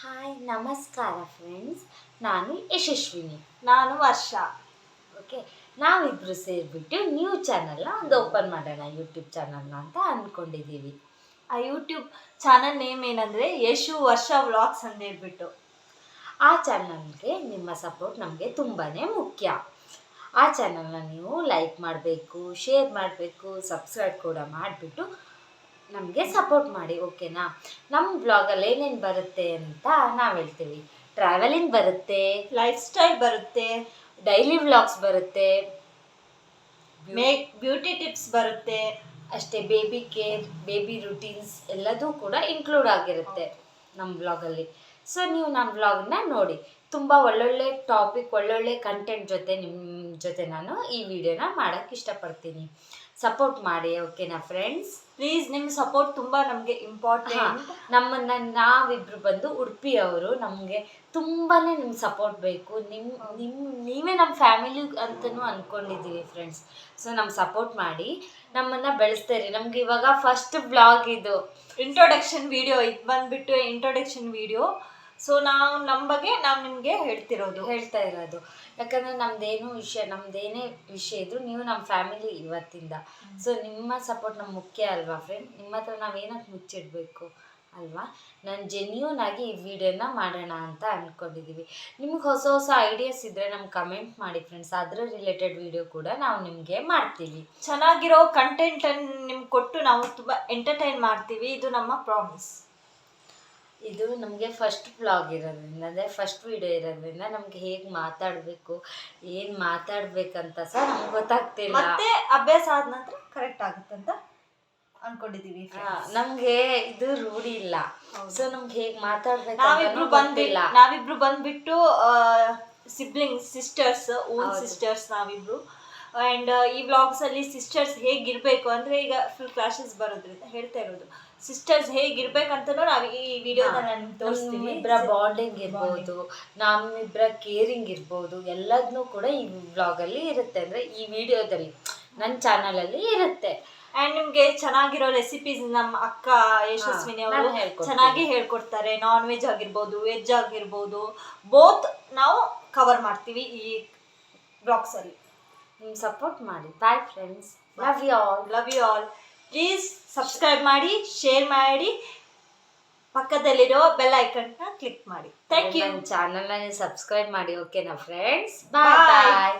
Hi ನಮಸ್ಕಾರ friends. ನಾನು ಯಶಸ್ವಿನಿ. ನಾನು ವರ್ಷ. ಓಕೆ, ನಾವಿಬ್ಬರು ಸೇರಿಬಿಟ್ಟು ನ್ಯೂ ಚಾನಲ್ನ ಒಂದು ಓಪನ್ ಮಾಡೋಣ, ಯೂಟ್ಯೂಬ್ ಚಾನಲ್ನ ಅಂತ ಅಂದ್ಕೊಂಡಿದ್ದೀವಿ. ಆ ಯೂಟ್ಯೂಬ್ ಚಾನಲ್ ನೇಮ್ ಏನಂದರೆ ಯಶು ವರ್ಷ ವ್ಲಾಗ್ಸ್ ಅಂತ ಹೇಳ್ಬಿಟ್ಟು. ಆ ಚಾನಲ್ಗೆ ನಿಮ್ಮ ಸಪೋರ್ಟ್ ನಮಗೆ ತುಂಬಾ ಮುಖ್ಯ. ಆ ಚಾನಲ್ನ ನೀವು ಲೈಕ್ ಮಾಡಬೇಕು, ಶೇರ್ ಮಾಡಬೇಕು, ಸಬ್ಸ್ಕ್ರೈಬ್ ಕೂಡ ಮಾಡಿಬಿಟ್ಟು ನಮಗೆ ಸಪೋರ್ಟ್ ಮಾಡಿ, ಓಕೆನಾ? ನಮ್ಮ ಬ್ಲಾಗಲ್ಲಿ ಏನೇನು ಬರುತ್ತೆ ಅಂತ ನಾವು ಹೇಳ್ತೀವಿ. ಟ್ರಾವೆಲಿಂಗ್ ಬರುತ್ತೆ, ಲೈಫ್ ಸ್ಟೈಲ್ ಬರುತ್ತೆ, ಡೈಲಿ ವ್ಲಾಗ್ಸ್ ಬರುತ್ತೆ, ಬ್ಯೂಟಿ ಟಿಪ್ಸ್ ಬರುತ್ತೆ, ಅಷ್ಟೇ ಬೇಬಿ ಕೇರ್, ಬೇಬಿ ರುಟೀನ್ಸ್ ಎಲ್ಲದೂ ಕೂಡ ಇನ್ಕ್ಲೂಡ್ ಆಗಿರುತ್ತೆ ನಮ್ಮ ಬ್ಲಾಗಲ್ಲಿ. ಸೊ ನೀವು ನಮ್ಮ ಬ್ಲಾಗ್ನ ನೋಡಿ. ತುಂಬ ಒಳ್ಳೊಳ್ಳೆ ಟಾಪಿಕ್, ಒಳ್ಳೊಳ್ಳೆ ಕಂಟೆಂಟ್ ಜೊತೆ ನಿಮ್ಮ ಜೊತೆ ನಾನು ಈ ವಿಡಿಯೋನ ಮಾಡೋಕ್ಕೆ ಇಷ್ಟಪಡ್ತೀನಿ. ಸಪೋರ್ಟ್ ಮಾಡಿ, ಓಕೆನಾ ಫ್ರೆಂಡ್ಸ್? ಪ್ಲೀಸ್, ನಿಮ್ಮ ಸಪೋರ್ಟ್ ತುಂಬ ನಮಗೆ ಇಂಪಾರ್ಟೆಂಟ್. ನಾವಿಬ್ಬರು ಬಂದು ಉಡುಪಿಯವರು, ನಮಗೆ ತುಂಬಾ ನಿಮ್ಮ ಸಪೋರ್ಟ್ ಬೇಕು. ನೀವೇ ನಮ್ಮ ಫ್ಯಾಮಿಲಿ ಅಂತಲೂ ಅಂದ್ಕೊಂಡಿದ್ದೀವಿ ಫ್ರೆಂಡ್ಸ್. ಸೊ ನಮ್ಗೆ ಸಪೋರ್ಟ್ ಮಾಡಿ, ನಮ್ಮನ್ನು ಬೆಳೆಸ್ತೀರಿ. ನಮ್ಗೆ ಇವಾಗ ಫಸ್ಟ್ ಬ್ಲಾಗ್ ಇದು ಇಂಟ್ರೊಡಕ್ಷನ್ ವಿಡಿಯೋ, ಇದು ಬಂದುಬಿಟ್ಟು ಇಂಟ್ರೊಡಕ್ಷನ್ ವಿಡಿಯೋ. ಸೊ ನಾವು ನಮ್ಮ ಬಗ್ಗೆ ನಾವು ನಿಮಗೆ ಹೇಳ್ತಾ ಇರೋದು, ಯಾಕಂದರೆ ನಮ್ಮದೇನೇ ವಿಷಯ ಇದ್ದರೂ ನೀವು ನಮ್ಮ ಫ್ಯಾಮಿಲಿ ಇವತ್ತಿಂದ. ಸೊ ನಿಮ್ಮ ಸಪೋರ್ಟ್ ನಮ್ಗೆ ಮುಖ್ಯ ಅಲ್ವಾ ಫ್ರೆಂಡ್? ನಿಮ್ಮ ಹತ್ರ ನಾವೇನಕ್ಕೆ ಮುಚ್ಚಿಡಬೇಕು ಅಲ್ವಾ? ನಾನು ಜೆನ್ಯೂನ್ ಆಗಿ ಈ ವಿಡಿಯೋನ ಮಾಡೋಣ ಅಂತ ಅಂದ್ಕೊಂಡಿದ್ದೀವಿ. ನಿಮ್ಗೆ ಹೊಸ ಹೊಸ ಐಡಿಯಾಸ್ ಇದ್ದರೆ ನಮ್ಗೆ ಕಮೆಂಟ್ ಮಾಡಿ ಫ್ರೆಂಡ್ಸ್. ಅದರ ರಿಲೇಟೆಡ್ ವಿಡಿಯೋ ಕೂಡ ನಾವು ನಿಮಗೆ ಮಾಡ್ತೀವಿ. ಚೆನ್ನಾಗಿರೋ ಕಂಟೆಂಟನ್ನು ನಿಮ್ಗೆ ಕೊಟ್ಟು ನಾವು ತುಂಬ ಎಂಟರ್ಟೈನ್ ಮಾಡ್ತೀವಿ. ಇದು ನಮ್ಮ ಪ್ರಾಮಿಸ್. ಇದು ನಮಗೆ ಫಸ್ಟ್ ಬ್ಲಾಗ್ ಇರೋದ್ರಿಂದ, ಅಂದರೆ ಫಸ್ಟ್ ವಿಡಿಯೋ ಇರೋದ್ರಿಂದ ನಮಗೆ ಹೇಗೆ ಮಾತಾಡಬೇಕು, ಏನು ಮಾತಾಡ್ಬೇಕಂತ ಸಹ ನಮ್ಗೆ ಗೊತ್ತಾಗ್ತಿಲ್ಲ. ಮತ್ತೆ ಅಭ್ಯಾಸ ಆದ ನಂತರ ಕರೆಕ್ಟ್ ಆಗುತ್ತೆ ಅಂತ ಅನ್ಕೊಂಡಿದ್ದೀವಿ. ನಮಗೆ ಇದು ರೂಢಿ ಇಲ್ಲ. ಸೊ ನಮ್ಗೆ ಹೇಗೆ ಮಾತಾಡ್ಬೇಕು ನಾವಿಬ್ರು ಬಂದ್ಬಿಟ್ಟು ಸಿಬ್ಲಿಂಗ್ಸ್, ಸಿಸ್ಟರ್ಸ್, ಓನ್ ಸಿಸ್ಟರ್ಸ್ ನಾವಿಬ್ರು. ಆ್ಯಂಡ್ ಈ ವ್ಲಾಗ್ಸಲ್ಲಿ ಸಿಸ್ಟರ್ಸ್ ಹೇಗಿರಬೇಕು ಅಂದರೆ, ಈಗ ಫುಲ್ ಕ್ಲಾಶಸ್ ಬರೋದ್ರಿಂದ ಹೇಳ್ತಾ ಇರೋದು, ಸಿಸ್ಟರ್ಸ್ ಹೇಗಿರ್ಬೇಕಂತನೂ ನಾವು ಈ ವಿಡಿಯೋದಲ್ಲಿ ನಾನು ತೋರಿಸ್ತೀನಿ. ಇಬ್ಬರ ಬಾಂಡಿಂಗ್ ಇರ್ಬೋದು, ನಮ್ಮಿಬ್ಬರ ಕೇರಿಂಗ್ ಇರ್ಬೋದು, ಎಲ್ಲದನ್ನೂ ಕೂಡ ಈ ವ್ಲಾಗಲ್ಲಿ ಇರುತ್ತೆ. ಅಂದರೆ ಈ ವಿಡಿಯೋದಲ್ಲಿ ನನ್ನ ಚಾನಲಲ್ಲಿ ಇರುತ್ತೆ. ಆ್ಯಂಡ್ ನಿಮಗೆ ಚೆನ್ನಾಗಿರೋ ರೆಸಿಪೀಸ್ ನಮ್ಮ ಅಕ್ಕ ಯಶಸ್ವಿನಿ ಅವರು ಚೆನ್ನಾಗಿ ಹೇಳ್ಕೊಡ್ತಾರೆ. ನಾನ್ ವೆಜ್ ಆಗಿರ್ಬೋದು, ವೆಜ್ ಆಗಿರ್ಬೋದು, ಬೋತ್ ನಾವು ಕವರ್ ಮಾಡ್ತೀವಿ ಈ ಬ್ಲಾಗ್ಸಲ್ಲಿ. ನಿಮ್ಮ ಸಪೋರ್ಟ್ ಮಾಡಿ. Bye friends, love you all. Please subscribe ಮಾಡಿ, ಶೇರ್ ಮಾಡಿ, ಪಕ್ಕದಲ್ಲಿರೋ ಬೆಲ್ ಐಕನ್ನ ಕ್ಲಿಕ್ ಮಾಡಿ. Thank you. ನನ್ನ ಚಾನಲ್ನ ನೀವು ಸಬ್ಸ್ಕ್ರೈಬ್ ಮಾಡಿ, ಓಕೆನಾ ಫ್ರೆಂಡ್ಸ್? ಬಾಯ್.